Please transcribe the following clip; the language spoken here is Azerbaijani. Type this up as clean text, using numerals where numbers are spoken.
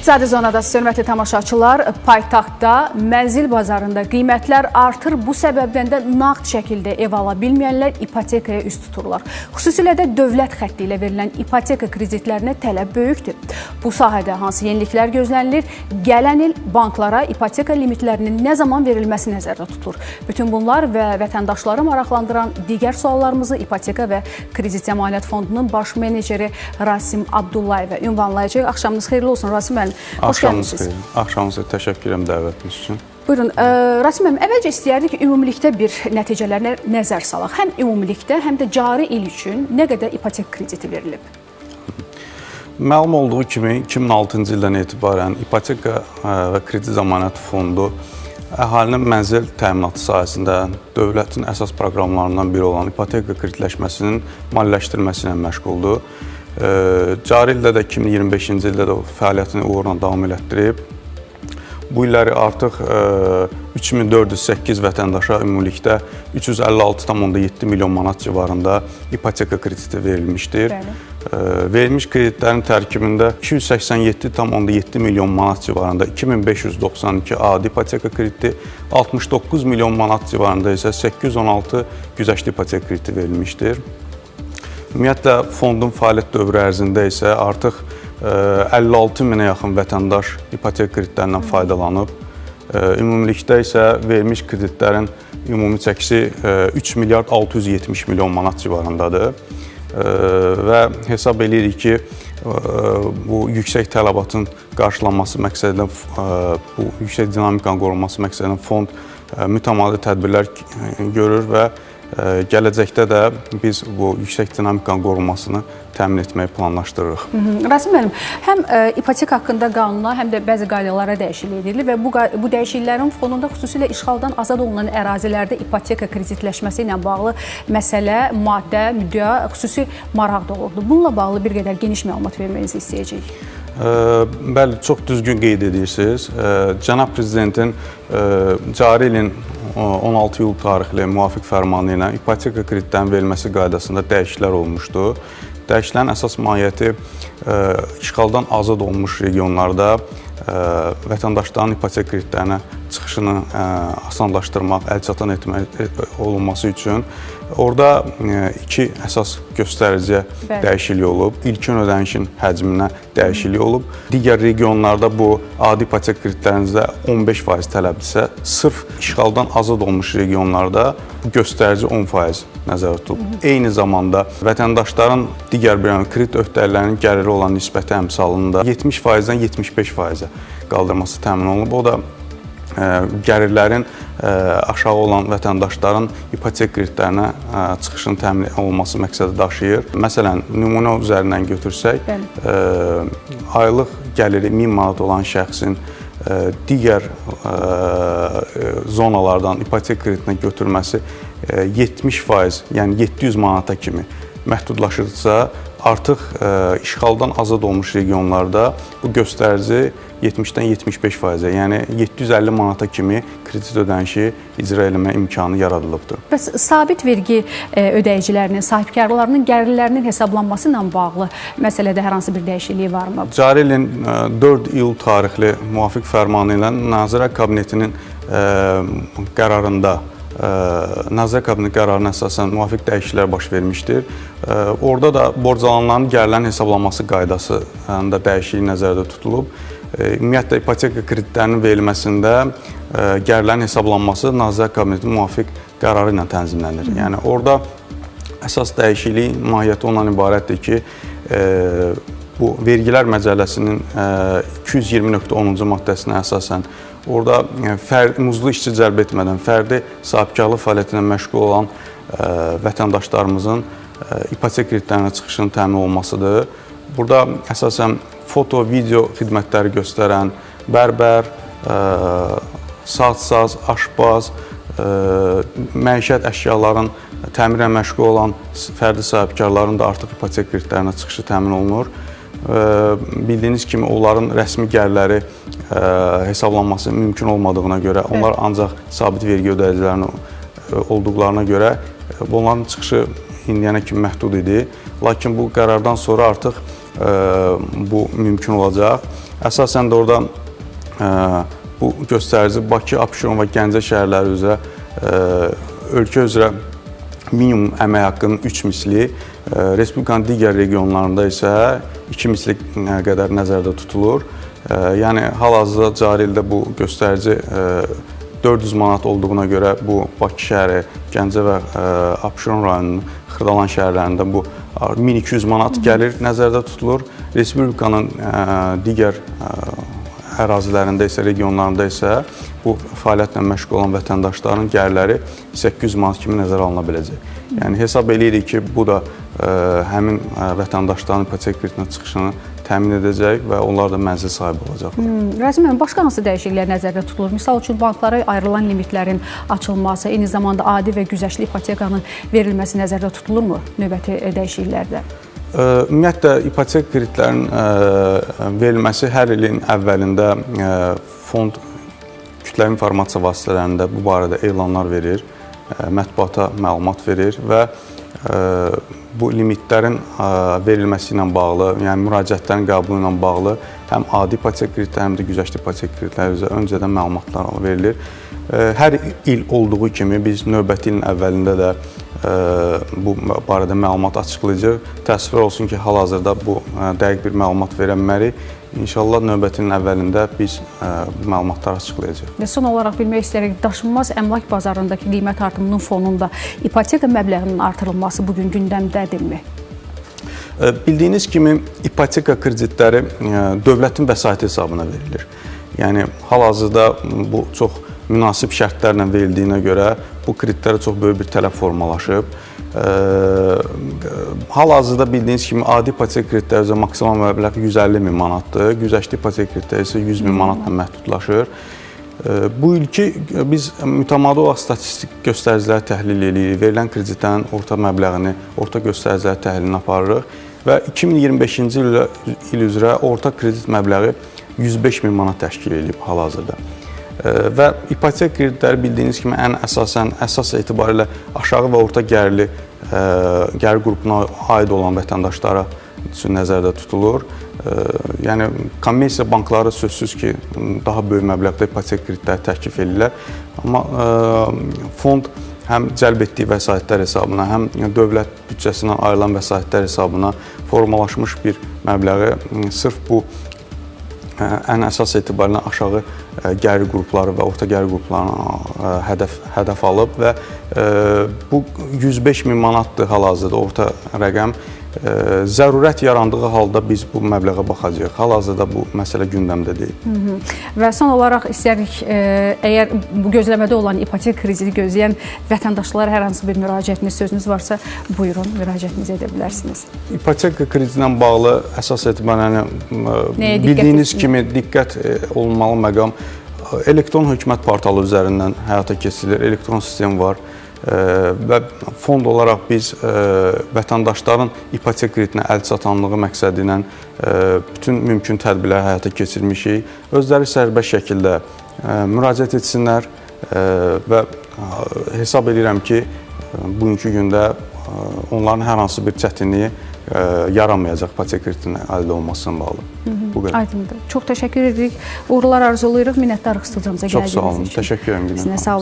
İqtisadi zonada hörmətli tamaşaçılar, paytaxtda, mənzil bazarında qiymətlər artır. Bu səbəbdən də nağd şəkildə ev ala bilməyənlər ipotekaya üst tuturlar. Xüsusilə də dövlət xətti ilə verilən ipoteka kreditlərinə tələb böyükdür. Bu sahədə hansı yeniliklər gözlənilir? Gələn il banklara ipoteka limitlərinin nə zaman verilməsi nəzərdə tutulur? Bütün bunlar və vətəndaşları maraqlandıran digər suallarımızı İpoteka və Kredit Zəmanət Fondunun baş meneceri Rasim Abdullayevə ünvanlayacaq. Axşamınız xeyirli olsun Rasim müəllim. Xoş gəlmisiniz. Axşamınız xeyir. Təşəkkür edirəm dəvətiniz üçün. Buyurun, Rasim müəllim, əvvəlcə istəyərdik ki, ümumilikdə bir nəticələrə nəzər salaq. Həm ümumilikdə, həm də cari il üçün nə qədər ipoteka krediti verilib? Məlum olduğu kimi 2006-cı ildən etibarən İpoteka və Kredit Zəmanət Fondu əhalinin mənzil təminatı sahəsində dövlətin əsas proqramlarından biri olan ipoteka kreditləşməsinin maliyyələşdirilməsi ilə məşğuldur. Cari ildə də 2025-ci ildə də fəaliyyətini uğurla davam elətdirib. Bu illəri artıq 3408 vətəndaşa ümumilikdə 356,7 milyon manat civarında ipoteka krediti verilmişdir. Verilmiş kreditlərin tərkibində 287,7 milyon manat civarında 2592 adi ipoteka krediti, 69 milyon manat civarında isə 816 güzəştli ipoteka krediti verilmişdir. Ümumiyyətlə, fondun fəaliyyət dövrü ərzində isə artıq 56 minə yaxın vətəndaş ipoteka kreditlərindən faydalanıb. Ümumilikdə isə verilmiş kreditlərin ümumi çəkisi 3 milyard 670 milyon manat civarındadır. Və hesab edirik ki, bu yüksək tələbatın qarşılanması məqsədilə, bu yüksək dinamikanın qorunması məqsədilə fond mütəmadi tədbirlər görür və gələcəkdə də biz bu yüksək dinamikanın qorunmasını təmin etməyi planlaşdırırıq. Rasim müəllim, həm ipoteka haqqında qanuna, həm də bəzi qaydalara dəyişiklik edilir və bu dəyişikliklərin fonunda xüsusilə işğaldan azad olunan ərazilərdə ipoteka kreditləşməsi ilə bağlı məsələ, maddə, müddəa xüsusi maraq doğurdu. Bununla bağlı bir qədər geniş məlumat verməyinizi istəyəcəyik. Bəli, çox düzgün qeyd edirsiniz. Cənab Prezidentin cari ilin 16 iyul tarixli müvafiq fərmanı ilə ipoteka kreditlərin verilməsi qaydasında dəyişikliklər olmuşdu. Dəyişikliklərin əsas mahiyyəti işğaldan azad olmuş regionlarda vətəndaşların ipoteka kreditlərinə çıxışını asanlaşdırmaq, əlçatan olunması üçün orada iki əsas göstəriciyə dəyişiklik olub. İlkin ödənişin həcminə dəyişiklik olub. Digər regionlarda bu adi ipoteka kreditlərinizdə 15% tələbdirsə, sırf işğaldan azad olmuş regionlarda bu göstərici 10% nəzərdə tutulub. Eyni zamanda vətəndaşların digər bir kredit öhdəliklərinin gəliri olan nisbəti əmsalında 70%-dən 75%-ə qaldırması təmin olunub. O da gəlirlərin aşağı olan vətəndaşların ipoteka kreditlərinə çıxışın təmin olunması məqsədi daşıyır. Məsələn, nümunə üzərindən götürsək, aylıq gəliri 1000 manat olan şəxsin digər zonalardan ipoteka kreditinə götürməsi 70%, yəni 700 manata kimi məhdudlaşırsa, artıq işğaldan azad olmuş regionlarda bu göstərici 70-dən 75%-ə, yəni 750 manata kimi kredit ödənişi icra eləmə imkanı yaradılıbdır. Bəs sabit vergi ödəyicilərinin, sahibkarlarının gəlirlərinin hesablanması ilə bağlı məsələdə hər hansı bir dəyişikliyi varmı? Cari ilin 4 iyul tarixli müvafiq fərmanı ilə Nazirlər Kabinetinin qərarında Nazirlər Kabineti qərarına əsasən müvafiq dəyişikliklər baş vermişdir. Orada da borc alanların gəlirlərin hesablanması qaydasında dəyişiklik nəzərdə tutulub. Ümumiyyətlə, ipoteka kreditlərinin verilməsində gəlirlərin hesablanması Nazirlər Kabinetinin müvafiq qərarı ilə tənzimlənir. Yəni, orada əsas dəyişiklik mahiyyəti ondan ibarətdir ki, bu vergilər məcəlləsinin 220.10-cu maddəsinə əsasən orada muzlu işçi cəlb etmədən fərdi sahibkarlıq fəaliyyətinə məşğul olan vətəndaşlarımızın ipoteka kreditlərinə çıxışının təmin olunmasıdır. Burada əsasən foto, video xidmətləri göstərən bərbər, saz, aşbaz, məişət əşyaların təmirlə məşğul olan fərdi sahibkarların da artıq ipoteka kreditlərinə çıxışı təmin olunur. Bildiyiniz kimi onların rəsmi gəlirləri hesablanması mümkün olmadığına görə, onlar ancaq sabit vergi ödəyicilərinin olduqlarına görə bunların çıxışı indiyənə kimi məhdud idi. Lakin bu qərardan sonra artıq bu mümkün olacaq Əsasən də orada bu göstərici Bakı, Abşeron və Gəncə şəhərləri üzrə ölkə üzrə minimum əmək haqqının 3 misli, Respublikanın digər regionlarında isə 2 misli qədər nəzərdə tutulur. Yəni, hal-hazırda cari ildə bu göstərici 400 manat olduğuna görə bu Bakı şəhəri, Gəncə və Abşeron rayonunun Xırdalan şəhərlərində bu 1200 manat gəlir nəzərdə tutulur. Respublikanın digər ərazilərində isə, regionlarında isə bu fəaliyyətlə məşğul olan vətəndaşların gəlirləri 800 manat kimi nəzərə alına biləcək. Yəni, hesab edirik ki, bu da həmin vətəndaşların ipoteka kreditinə çıxışını təmin edəcək və onlar da mənzil sahibi olacaqlar. Rəzim müəllim, başqa hansı dəyişikliklər nəzərdə tutulur? Misal üçün, banklara ayrılan limitlərin açılması, eyni zamanda adi və güzəştli ipotekanın verilməsi nəzərdə tutulurmu növbəti dəyişikliklərdə? Ümumiyyətlə, ipoteka kreditlərinin verilməsi hər ilin əvvəlində fond kütləvi informasiya vasitələrində bu barədə elanlar verir, mətbuata məlumat verir və bu limitlərin verilməsi ilə bağlı, yəni müraciətlərin qəbulu ilə bağlı həm adi ipoteka kreditləri, həm də güzəştli ipoteka kreditləri üzrə öncədən məlumatlar verilir. Hər il olduğu kimi biz növbəti ilin əvvəlində də bu barədə məlumat açıqlayacaq. Təəssüf olsun ki, hal-hazırda bu dəqiq bir məlumat verə bilmərik. İnşallah növbətinin əvvəlində biz bu məlumatları açıqlayacaq. Və son olaraq bilmək istəyirək, daşınmaz əmlak bazarındakı qiymət artımının fonunda ipoteka məbləğinin artırılması bugün gündəmdədirmi? Bildiyiniz kimi, ipoteka kreditləri dövlətin vəsaiti hesabına verilir. Yəni, hal-hazırda bu çox münasib şərtlərlə verildiyinə görə bu kreditlərə çox böyük bir tələb formalaşıb. Hal-hazırda bildiyiniz kimi, adi ipoteka kreditləri üzrə maksimal məbləğ 150 min manatdır, güzəştli ipoteka kreditləri isə 100 min manatla məhdudlaşır. Bu ilki biz mütəmadi olaraq statistik göstəriciləri təhlil edirik, verilən kreditlərin orta məbləğini, orta göstəriciləri təhlilini aparırıq və 2025-ci il üzrə orta kredit məbləği 105 min manat təşkil edib hal-hazırda. Və ipoteka kreditləri bildiyiniz kimi əsas etibarilə aşağı və orta gəlirli gəlir qrupuna aid olan vətəndaşlara üçün nəzərdə tutulur. Yəni, kommersiya bankları sözsüz ki, daha böyük məbləğdə ipoteka kreditləri təklif edirlər. Amma fond həm cəlb etdiyi vəsaitlər hesabına, həm dövlət büdcəsindən ayrılan vəsaitlər hesabına formalaşmış bir məbləği sırf bu ən əsas etibarilə aşağı gəlir qrupları və orta gəlir qruplarına hədəf alıb və bu 105 min manatdır hal-hazırda orta rəqəm. Zərurət yarandığı halda biz bu məbləğə baxacağıq. Hal-hazırda bu məsələ gündəmdə deyil. Və son olaraq istəyirik, əgər bu gözləmədə olan ipoteka krediti gözləyən vətəndaşlara hər hansı bir müraciətiniz, sözünüz varsa, buyurun, müraciətinizi edə bilərsiniz. İpoteka krediti ilə bağlı əsas etibarilə bildiyiniz kimi diqqət olunmalı məqam elektron hökumət portalı üzərindən həyata keçirilir, elektron sistem var. Və fond olaraq biz vətəndaşların ipoteka kreditinə əl çatanlığı məqsədi ilə bütün mümkün tədbirləri həyata keçirmişik. Özləri sərbəst şəkildə müraciət etsinlər və hesab edirəm ki, bugünkü gündə onların hər hansı bir çətinliyi yaramayacaq ipoteka kreditinin əldə olmasına bağlı. Aydındır. Çox təşəkkür edirik. Uğurlar arzulayırıq. Minnətdarıq studiyamıza gəldiyiniz üçün. Çox sağ olun. Təşəkkür edirəm.